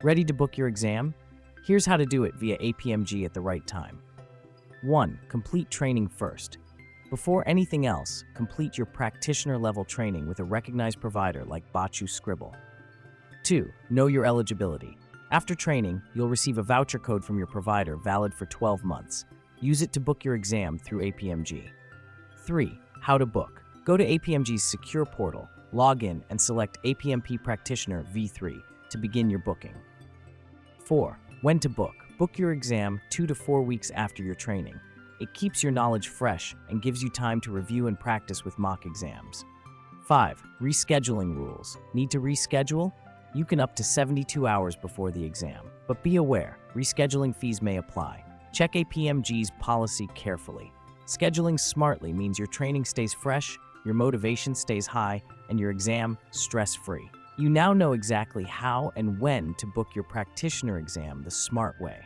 Ready to book your exam? Here's how to do it via APMG at the right time. 1. Complete training first. Before anything else, complete your practitioner-level training with a recognized provider like Baachu Scribble. 2. Know your eligibility. After training, you'll receive a voucher code from your provider valid for 12 months. Use it to book your exam through APMG. 3. How to book. Go to APMG's secure portal, log in, and select APMP Practitioner V3 to begin your booking. 4. When to book. Book your exam 2 to 4 weeks after your training. It keeps your knowledge fresh and gives you time to review and practice with mock exams. 5. Rescheduling rules. Need to reschedule? You can up to 72 hours before the exam. But be aware, rescheduling fees may apply. Check APMG's policy carefully. Scheduling smartly means your training stays fresh, your motivation stays high, and your exam stress-free. You now know exactly how and when to book your practitioner exam the smart way.